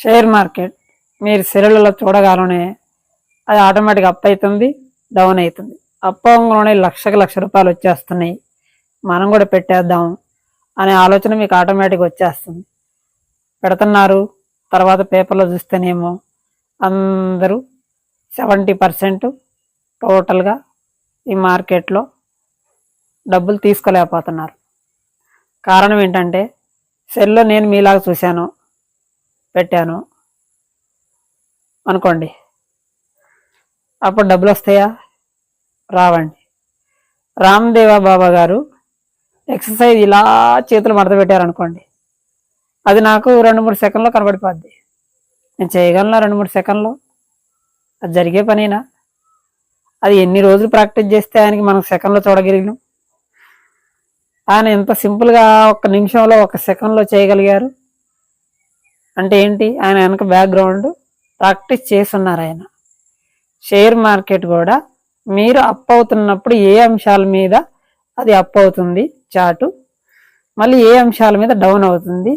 Share market మీరు సెల్లులలో చూడగానే అది ఆటోమేటిక్ అప్ అవుతుంది, డౌన్ అవుతుంది. అప్ అవ్వగానే లక్ష రూపాయలు వచ్చేస్తున్నాయి, మనం కూడా పెట్టేద్దాం అనే ఆలోచన మీకు ఆటోమేటిక్ వచ్చేస్తుంది. పెడుతున్నారు. తర్వాత పేపర్లో చూస్తేనేమో అందరూ 70% టోటల్గా ఈ మార్కెట్లో డబ్బులు తీసుకోలేకపోతున్నారు. కారణం ఏంటంటే సెల్లో నేను మీలాగా చూశాను, పెట్టాను అనుకోండి, అప్పుడు డబ్బులు వస్తాయా? రావండి. రామ్దేవ్ బాబా గారు ఎక్సర్సైజ్ ఇలా చేతులు మడత పెట్టారనుకోండి, అది నాకు 2-3 సెకండ్లో కనబడిపోద్ది. నేను చేయగలను 2-3 సెకండ్లో? అది జరిగే పనేనా? అది ఎన్ని రోజులు ప్రాక్టీస్ చేస్తే ఆయనకి మనం సెకండ్లో చూడగలిగినాం. ఆయన ఎంత సింపుల్గా 1 నిమిషంలో 1 సెకండ్లో చేయగలిగారు అంటే ఏంటి? ఆయన వెనక బ్యాక్గ్రౌండ్ ప్రాక్టీస్ చేస్తున్నారు ఆయన. షేర్ మార్కెట్ కూడా మీరు అప్ అవుతున్నప్పుడు ఏ అంశాల మీద అది అప్ అవుతుంది చార్టు, మళ్ళీ ఏ అంశాల మీద డౌన్ అవుతుంది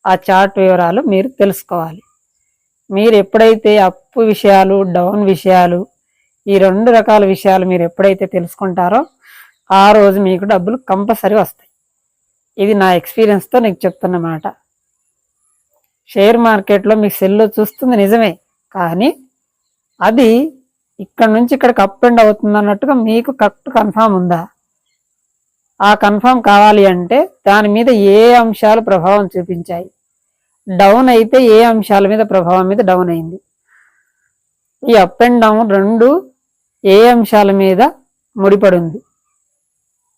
ఆ చార్ట్ వివరాలు మీరు తెలుసుకోవాలి. మీరు ఎప్పుడైతే అప్పు విషయాలు, డౌన్ విషయాలు, ఈ 2 రకాల విషయాలు మీరు ఎప్పుడైతే తెలుసుకుంటారో ఆ రోజు మీకు డబ్బులు కంపల్సరీ వస్తాయి. ఇది నా ఎక్స్పీరియన్స్తో నీకు చెప్తున్నమాట. షేర్ మార్కెట్లో మీ సెల్లో చూస్తుంది నిజమే, కానీ అది ఇక్కడ నుంచి ఇక్కడికి అప్ అండ్ అవుతుంది అన్నట్టుగా మీకు కరెక్ట్ కన్ఫామ్ ఉందా? ఆ కన్ఫామ్ కావాలి అంటే దాని మీద ఏ అంశాలు ప్రభావం చూపించాయి, డౌన్ అయితే ఏ అంశాల మీద ప్రభావం మీద డౌన్ అయింది, ఈ అప్ అండ్ డౌన్ 2 ఏ అంశాల మీద ముడిపడి ఉంది,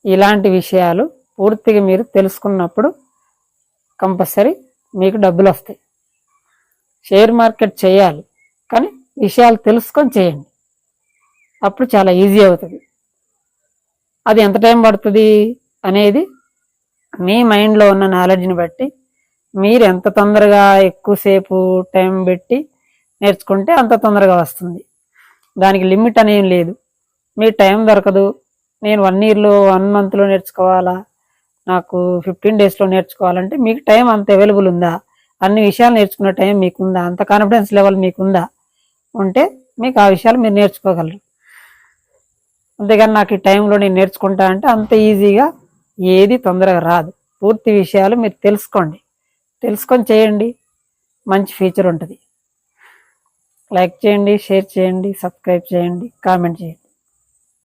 ఇలాంటి విషయాలు పూర్తిగా మీరు తెలుసుకున్నప్పుడు కంపల్సరీ మీకు డబ్బులు వస్తాయి. షేర్ మార్కెట్ చేయాలి, కానీ విషయాలు తెలుసుకొని చేయండి, అప్పుడు చాలా ఈజీ అవుతుంది. అది ఎంత టైం పడుతుంది అనేది మీ మైండ్లో ఉన్న నాలెడ్జ్ని బట్టి మీరు ఎంత తొందరగా ఎక్కువసేపు టైం పెట్టి నేర్చుకుంటే అంత తొందరగా వస్తుంది. దానికి లిమిట్ అనేం లేదు. మీ టైం దొరకదు, నేను 1 ఇయర్లో 1 మంత్లో నేర్చుకోవాలా, నాకు 15 డేస్లో నేర్చుకోవాలంటే మీకు టైం అంత అవైలబుల్ ఉందా? అన్ని విషయాలు నేర్చుకునే టైం మీకుందా? అంత కాన్ఫిడెన్స్ లెవెల్ మీకుందా? ఉంటే మీకు ఆ విషయాలు మీరు నేర్చుకోగలరు. అంతేగాని నాకు ఈ టైంలో నేను నేర్చుకుంటా అంటే అంత ఈజీగా ఏది తొందరగా రాదు. పూర్తి విషయాలు మీరు తెలుసుకోండి, తెలుసుకొని చేయండి, మంచి ఫ్యూచర్ ఉంటుంది. లైక్ చేయండి, షేర్ చేయండి, సబ్స్క్రైబ్ చేయండి, కామెంట్ చేయండి.